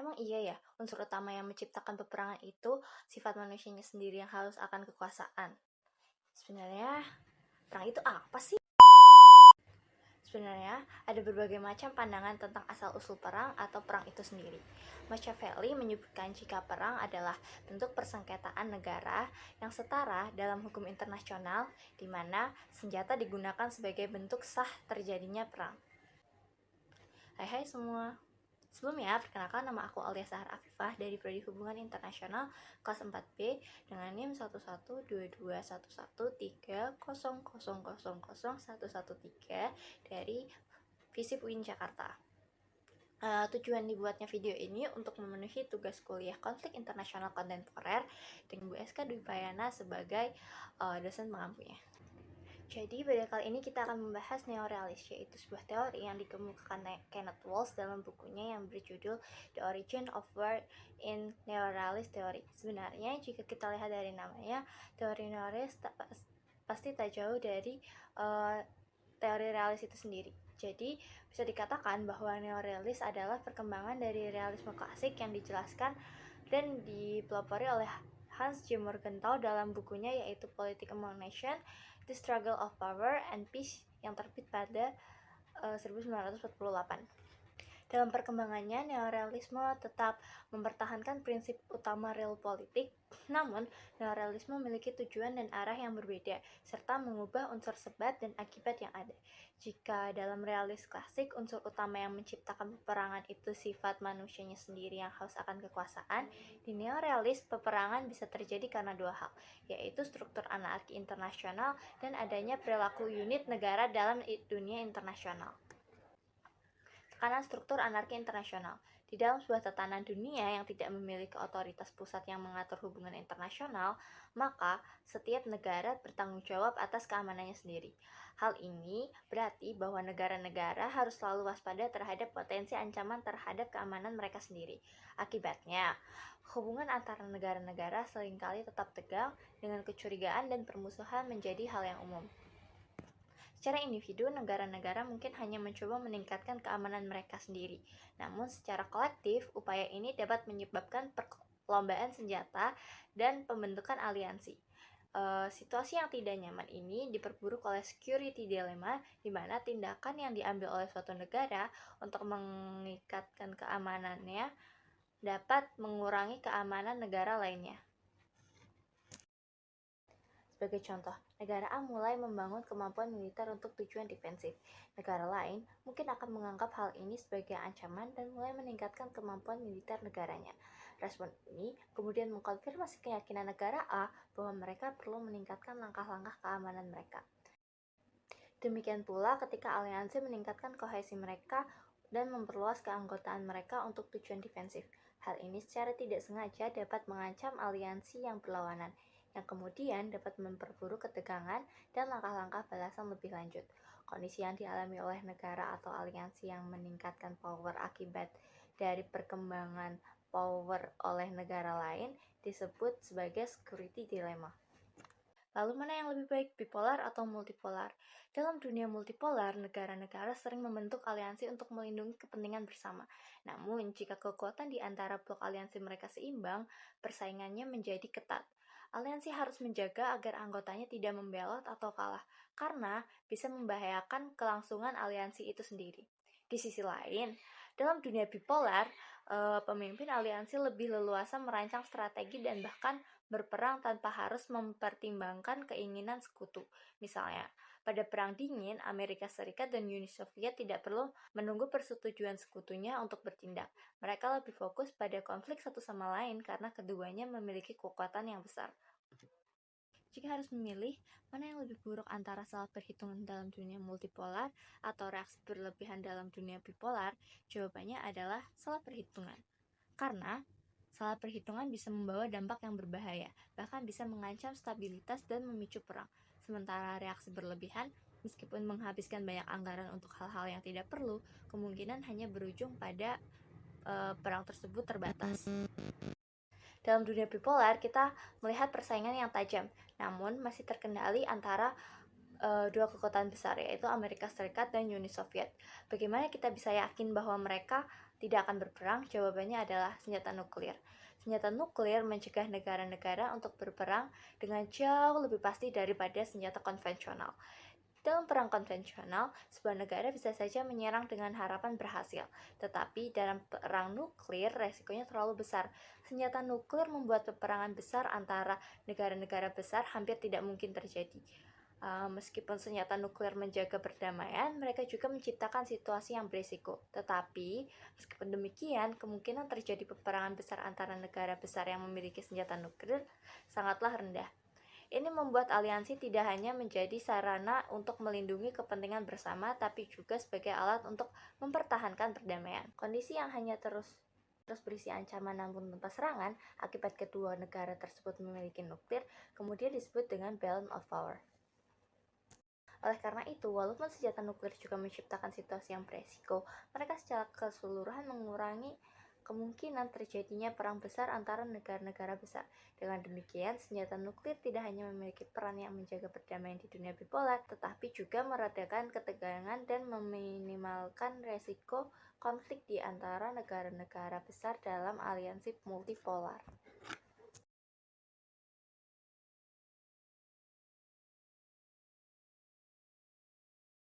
Emang iya ya, unsur utama yang menciptakan peperangan itu sifat manusianya sendiri yang haus akan kekuasaan. Sebenarnya, perang itu apa sih? Sebenarnya, ada berbagai macam pandangan tentang asal-usul perang atau perang itu sendiri. Machiavelli menyebutkan jika perang adalah bentuk persengketaan negara yang setara dalam hukum internasional, di mana senjata digunakan sebagai bentuk sah terjadinya perang. Hai semua. Sebelumnya, perkenalkan nama aku Aulia Sahar Afifah dari Prodi Hubungan Internasional kelas 4B dengan NIM 112211300000113 dari FISIP UIN Jakarta. Tujuan dibuatnya video ini untuk memenuhi tugas kuliah konflik internasional kontemporer dengan Bu SK Dwi Payana sebagai dosen pengampunya. Jadi pada kali ini kita akan membahas neorealis, yaitu sebuah teori yang dikemukakan Kenneth Walsh dalam bukunya yang berjudul The Origin of War in Neorealist Theory. Sebenarnya jika kita lihat dari namanya, teori neorealis pasti tak jauh dari teori realis itu sendiri. Jadi bisa dikatakan bahwa neorealis adalah perkembangan dari realisme klasik yang dijelaskan dan dipelopori oleh Hans J. Morgenthau dalam bukunya yaitu Political Nation, The Struggle of Power and Peace yang terbit pada 1948. Dalam perkembangannya, neorealisme tetap mempertahankan prinsip utama realpolitik, namun neorealisme memiliki tujuan dan arah yang berbeda, serta mengubah unsur sebab dan akibat yang ada. Jika dalam realis klasik, unsur utama yang menciptakan peperangan itu sifat manusianya sendiri yang haus akan kekuasaan, di neorealis peperangan bisa terjadi karena dua hal, yaitu struktur anarki internasional dan adanya perilaku unit negara dalam dunia internasional. Tekanan struktur anarki internasional. Di dalam sebuah tatanan dunia yang tidak memiliki otoritas pusat yang mengatur hubungan internasional, maka setiap negara bertanggung jawab atas keamanannya sendiri. Hal ini berarti bahwa negara-negara harus selalu waspada terhadap potensi ancaman terhadap keamanan mereka sendiri. Akibatnya, hubungan antara negara-negara seringkali tetap tegang dengan kecurigaan dan permusuhan menjadi hal yang umum. Secara individu, negara-negara mungkin hanya mencoba meningkatkan keamanan mereka sendiri. Namun secara kolektif, upaya ini dapat menyebabkan perlombaan senjata dan pembentukan aliansi. Situasi yang tidak nyaman ini diperburuk oleh security dilemma, di mana tindakan yang diambil oleh suatu negara untuk meningkatkan keamanannya dapat mengurangi keamanan negara lainnya. Sebagai contoh, negara A mulai membangun kemampuan militer untuk tujuan defensif. Negara lain mungkin akan menganggap hal ini sebagai ancaman dan mulai meningkatkan kemampuan militer negaranya. Respon ini kemudian mengkonfirmasi keyakinan negara A bahwa mereka perlu meningkatkan langkah-langkah keamanan mereka. Demikian pula ketika aliansi meningkatkan kohesi mereka dan memperluas keanggotaan mereka untuk tujuan defensif. Hal ini secara tidak sengaja dapat mengancam aliansi yang berlawanan, yang kemudian dapat memperburuk ketegangan dan langkah-langkah balasan lebih lanjut. Kondisi yang dialami oleh negara atau aliansi yang meningkatkan power akibat dari perkembangan power oleh negara lain disebut sebagai security dilemma. Lalu mana yang lebih baik, bipolar atau multipolar? Dalam dunia multipolar, negara-negara sering membentuk aliansi untuk melindungi kepentingan bersama. Namun, jika kekuatan di antara blok aliansi mereka seimbang, persaingannya menjadi ketat. Aliansi harus menjaga agar anggotanya tidak membelot atau kalah, karena bisa membahayakan kelangsungan aliansi itu sendiri. Di sisi lain, dalam dunia bipolar, pemimpin aliansi lebih leluasa merancang strategi dan bahkan berperang tanpa harus mempertimbangkan keinginan sekutu. Misalnya, pada Perang Dingin, Amerika Serikat dan Uni Soviet tidak perlu menunggu persetujuan sekutunya untuk bertindak. Mereka lebih fokus pada konflik satu sama lain karena keduanya memiliki kekuatan yang besar. Jika harus memilih, mana yang lebih buruk antara salah perhitungan dalam dunia multipolar atau reaksi berlebihan dalam dunia bipolar? Jawabannya adalah salah perhitungan. Karena salah perhitungan bisa membawa dampak yang berbahaya, bahkan bisa mengancam stabilitas dan memicu perang. Sementara reaksi berlebihan, meskipun menghabiskan banyak anggaran untuk hal-hal yang tidak perlu, kemungkinan hanya berujung pada perang tersebut terbatas. Dalam dunia bipolar, kita melihat persaingan yang tajam, namun masih terkendali antara dua kekuatan besar, yaitu Amerika Serikat dan Uni Soviet. Bagaimana kita bisa yakin bahwa mereka tidak akan berperang? Jawabannya adalah senjata nuklir. Senjata nuklir mencegah negara-negara untuk berperang dengan jauh lebih pasti daripada senjata konvensional. Dalam perang konvensional, sebuah negara bisa saja menyerang dengan harapan berhasil, tetapi dalam perang nuklir resikonya terlalu besar. Senjata nuklir membuat peperangan besar antara negara-negara besar hampir tidak mungkin terjadi. Meskipun senjata nuklir menjaga perdamaian, mereka juga menciptakan situasi yang berisiko. Tetapi, meskipun demikian, kemungkinan terjadi peperangan besar antara negara besar yang memiliki senjata nuklir sangatlah rendah. Ini membuat aliansi tidak hanya menjadi sarana untuk melindungi kepentingan bersama, tapi juga sebagai alat untuk mempertahankan perdamaian. Kondisi yang hanya terus berisi ancaman namun tanpa serangan akibat kedua negara tersebut memiliki nuklir, kemudian disebut dengan balance of power. Oleh karena itu, walaupun senjata nuklir juga menciptakan situasi yang beresiko, mereka secara keseluruhan mengurangi kemungkinan terjadinya perang besar antara negara-negara besar. Dengan demikian, senjata nuklir tidak hanya memiliki peran yang menjaga perdamaian di dunia bipolar, tetapi juga meredakan ketegangan dan meminimalkan resiko konflik di antara negara-negara besar dalam aliansi multipolar.